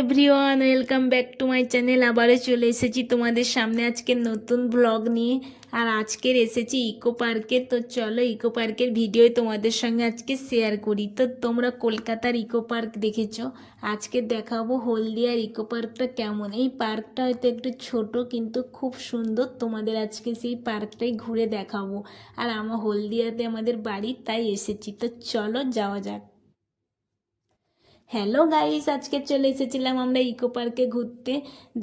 Everyone, welcome back to my channel. আবারও চলে এসেছি তোমাদের সামনে আজকে নতুন ব্লগ নিয়ে। আর আজকের এসেছি ইকো পার্কে। তো চলো ইকো পার্কের ভিডিও তোমাদের সঙ্গে আজকে শেয়ার করি। তো তোমরা কলকাতার ইকো পার্ক দেখেছো, আজকে দেখাবো হলদিয়ার ইকো পার্কটা কেমন। এই পার্কটা হয়তো একটু ছোট কিন্তু খুব সুন্দর। তোমাদের আজকে সেই পার্কটাই ঘুরে দেখাবো। আর আমার হলদিয়াতে আমাদের বাড়ি, তাই এসেছি। তো চলো যাওয়া যাক। হ্যালো গাইস, আজকে চলে এসেছিলাম আমরা ইকো পার্কে ঘুরতে।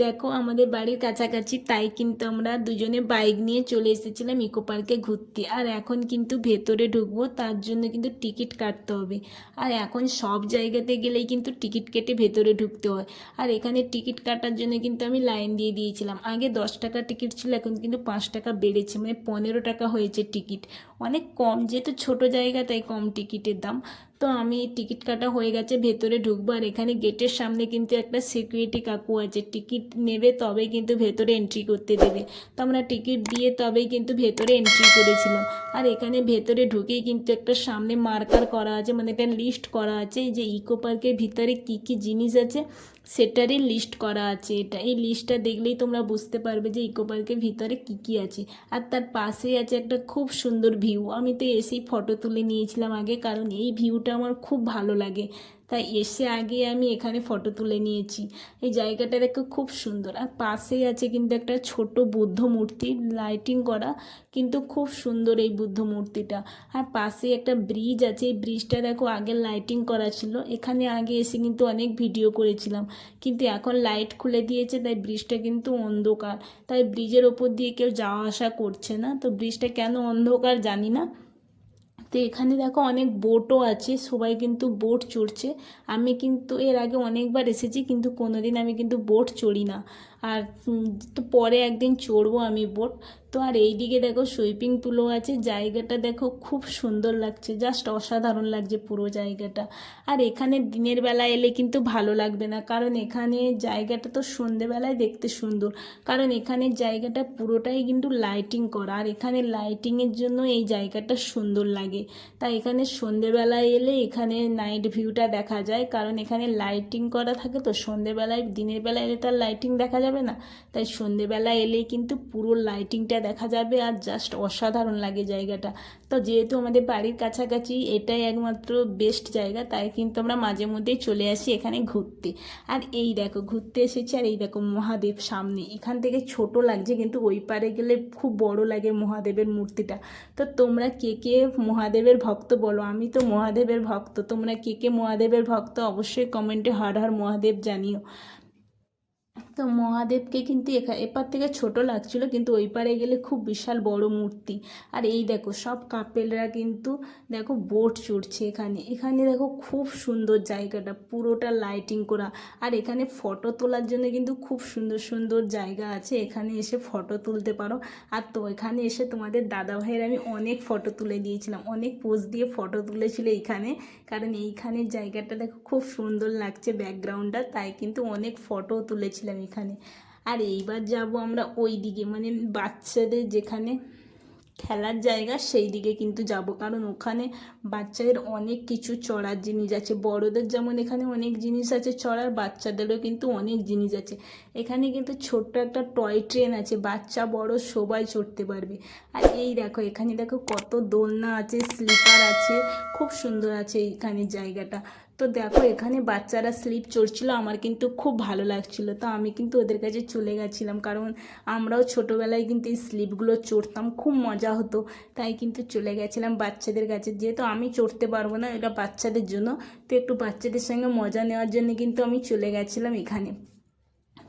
দেখো আমাদের বাড়ির কাছাকাছি, তাই কিন্তু আমরা দুজনে বাইক নিয়ে চলে এসেছিলাম ইকো পার্কে ঘুরতে। আর এখন কিন্তু ভেতরে ঢুকবো, তার জন্য কিন্তু টিকিট কাটতে হবে। আর এখন সব জায়গাতে গেলেই কিন্তু টিকিট কেটে ভেতরে ঢুকতে হয়। আর এখানে টিকিট কাটার জন্য কিন্তু আমি লাইন দিয়ে দিয়েছিলাম। আগে 10 টাকা টিকিট ছিল, এখন কিন্তু 5 টাকা বেড়েছে, মানে 15 টাকা হয়েছে টিকিট। অনেক কম, যেহেতু ছোট জায়গা তাই কম টিকিটের দাম। তো আমি টিকিট কাটা হয়ে গেছে, ভেতরে ঢুকবো। আর এখানে গেটের সামনে কিন্তু একটা সিকিউরিটি কাকু আছে, টিকিট নেবে তবেই কিন্তু ভেতরে এন্ট্রি করতে দেবে। তো আমরা টিকিট দিয়ে তবেই কিন্তু ভেতরে এন্ট্রি করেছিলাম। আর এখানে ভেতরে ঢুকেই কিন্তু একটা সামনে মার্কার করা আছে, মানে একটা লিস্ট করা আছে যে ইকো পার্কের ভিতরে কী কী জিনিস আছে সেটারই লিস্ট করা আছে। এই লিস্টটা দেখলেই তোমরা বুঝতে পারবে যে ইকো পার্কের ভিতরে কী কী আছে। আর তার পাশেই আছে একটা খুব সুন্দর ভিউ। আমি তো এসেই ফটো তুলে নিয়েছিলাম আগে, কারণ এই ভিউটা আমার খুব ভালো লাগে। তাই এসে আগে আমি এখানে ফটো তুলে নিয়েছি। এই জায়গাটা দেখো খুব সুন্দর। আর পাশেই আছে কিন্তু একটা ছোট বুদ্ধ মূর্তি, লাইটিং করা, কিন্তু খুব সুন্দর এই বুদ্ধ মূর্তিটা। আর পাশে একটা ব্রিজ আছে, এই ব্রিজটা দেখো আগে লাইটিং করা ছিল। এখানে আগে এসে কিন্তু অনেক ভিডিও করেছিলাম, কিন্তু এখন লাইট খুলে দিয়েছে তাই ব্রিজটা কিন্তু অন্ধকার। তাই ব্রিজের ওপর দিয়ে কেউ যাওয়া আসা করছে না। তো ব্রিজটা কেন অন্ধকার জানি না। তো এখানে দেখো অনেক বোটও আছে, সবাই কিন্তু বোট চড়ছে। আমি কিন্তু এর আগে অনেকবার এসেছি, কিন্তু কোনোদিন আমি কিন্তু বোট চড়ি না। আর তো পরে একদিন চড়বো আমি বোট। তো আর এই দিকে দেখো সুইমিং পুলও আছে। জায়গাটা দেখো খুব সুন্দর লাগছে, জাস্ট অসাধারণ লাগছে পুরো জায়গাটা। আর এখানে দিনের বেলা এলে কিন্তু ভালো লাগবে না, কারণ এখানে জায়গাটা তো সন্ধেবেলায় দেখতে সুন্দর, কারণ এখানের জায়গাটা পুরোটাই কিন্তু লাইটিং করা। আর এখানে লাইটিংয়ের জন্য এই জায়গাটা সুন্দর লাগে। তাই এখানে সন্ধেবেলায় এলে এখানে নাইট ভিউটা দেখা যায়, কারণ এখানে লাইটিং করা থাকে। তো সন্ধেবেলায়, দিনের বেলায় এলে তার লাইটিং দেখা যাবে না, তাই সন্ধেবেলায় এলেই কিন্তু পুরো লাইটিংটা দেখা যাবে। আর জাস্ট অসাধারণ লাগে জায়গাটা। তো যেহেতু আমাদের বাড়ির কাছাকাছি এটাই একমাত্র বেস্ট জায়গা, তাই কিন্তু আমরা মাঝে মধ্যেই চলে আসি এখানে ঘুরতে। আর এই দেখো ঘুরতে এসেছি, আর এই দেখো মহাদেব সামনে। এখান থেকে ছোট লাগছে, কিন্তু ওই পারে গেলে খুব বড় লাগে মহাদেবের মূর্তিটা। তো তোমরা কে কে মহাদেবের ভক্ত বলো? আমি তো মহাদেবের ভক্ত। তোমরা কে কে মহাদেবের ভক্ত অবশ্যই কমেন্টে হর হর মহাদেব জানিও। তো মহাদেবকে কিন্তু এপার থেকে ছোট লাগছিল, কিন্তু ওই পারে গেলে খুব বিশাল বড় মূর্তি। আর এই দেখো সব কাপেলরা কিন্তু দেখো বোট চড়ছে এখানে। এখানে দেখো খুব সুন্দর জায়গাটা, পুরোটা লাইটিং করা। আর এখানে ফটো তোলার জন্য কিন্তু খুব সুন্দর সুন্দর জায়গা আছে, এখানে এসে ফটো তুলতে পারো। আর তো এখানে এসে তোমাদের দাদা ভাইয়ের আমি অনেক ফটো তুলে দিয়েছিলাম, অনেক পোজ দিয়ে ফটো তুলেছিল এইখানে। কারণ এইখানের জায়গাটা দেখো খুব সুন্দর লাগছে ব্যাকগ্রাউন্ডটা, তাই কিন্তু অনেক ফটো তুলেছিলাম এখানে। আর এইবার যাব আমরা ওই দিকে, মানে বাচ্চাদের যেখানে খেলার জায়গা সেই দিকে কিন্তু যাব, কারণ ওখানে বাচ্চাদের অনেক কিছু চড়ার জিনিস আছে। বড়দের যেমন এখানে অনেক জিনিস আছে চড়ার, বাচ্চাদেরও কিন্তু অনেক জিনিস আছে। এখানে কিন্তু ছোট্ট একটা টয় ট্রেন আছে, বাচ্চা বড় সবাই চড়তে পারবে। আর এই দেখো এখানে দেখো কত দোলনা আছে, স্লিপার আছে, খুব সুন্দর আছে এইখানে জায়গাটা। তো দেখো এখানে বাচ্চারা স্লিপ চড়ছিল, আমার কিন্তু খুব ভালো লাগছিল। তো আমি কিন্তু ওদের কাছে চলে গেছিলাম, কারণ আমরাও ছোটোবেলায় কিন্তু এই স্লিপগুলো চড়তাম, খুব মজা হতো। তাই কিন্তু চলে গেছিলাম বাচ্চাদের কাছে, যেহেতু আমি চড়তে পারবো না, এটা বাচ্চাদের জন্য। তো একটু বাচ্চাদের সঙ্গে মজা নেওয়ার জন্য কিন্তু আমি চলে গেছিলাম এখানে।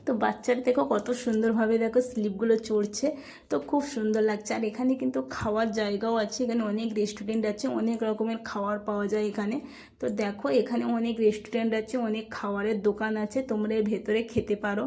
তো বাচ্চারা দেখো কত সুন্দরভাবে দেখো স্লিপগুলো চড়ছে, তো খুব সুন্দর লাগছে। আর এখানে কিন্তু খাওয়ার জায়গাও আছে, এখানে অনেক রেস্টুরেন্ট আছে, অনেক রকমের খাবার পাওয়া যায় এখানে। তো দেখো এখানে অনেক রেস্টুরেন্ট আছে, অনেক খাবারের দোকান আছে, তোমরা এর ভেতরে খেতে পারো।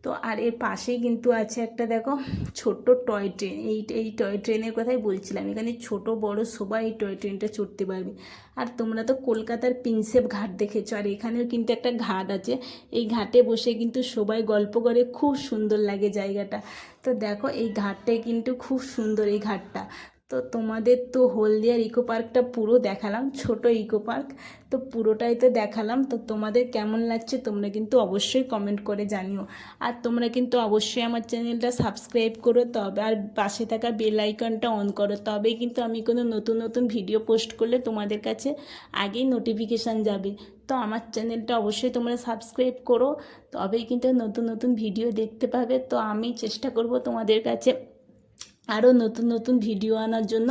তো আর এর পাশেই কিন্তু আছে একটা দেখো ছোট্ট টয় ট্রেন। এই টয় ট্রেনের কথাই বলছিলাম, এখানে ছোট বড় সবাই এই টয় ট্রেনটা চড়তে পারবে। আর তোমরা তো কলকাতার প্রিন্সেপ ঘাট দেখেছো, আর এখানেও কিন্তু একটা ঘাট আছে। এই ঘাটে বসে কিন্তু সবাই গল্প করে, খুব সুন্দর লাগে জায়গাটা। তো দেখো এই ঘাটটাই কিন্তু খুব সুন্দর এই ঘাটটা। তো তো তোমাদের তো হলদিয়ার ইকো পার্কটা পুরো দেখালাম, ছোট ইকো পার্ক, তো পুরোটাই তো দেখালাম। তো তোমাদের কেমন লাগছে তোমরা কিন্তু অবশ্যই কমেন্ট করে জানিও। আর তোমরা কিন্তু অবশ্যই আমার চ্যানেলটা সাবস্ক্রাইব করো, তবে আর পাশে থাকা বেল আইকনটা অন করো, তবেই কিন্তু আমি কোনো নতুন নতুন ভিডিও পোস্ট করলে তোমাদের কাছে আগেই নোটিফিকেশান যাবে। তো আমার চ্যানেলটা অবশ্যই তোমরা সাবস্ক্রাইব করো, তবেই কিন্তু নতুন নতুন ভিডিও দেখতে পাবে। তো আমি চেষ্টা করব তোমাদের কাছে আরও নতুন নতুন ভিডিও আনার জন্য।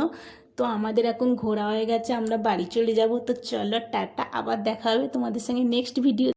তো আমাদের এখন ঘোরা হয়ে গেছে, আমরা বাড়ি চলে যাব। তো চলো টাটা, আবার দেখা হবে তোমাদের সঙ্গে নেক্সট ভিডিও।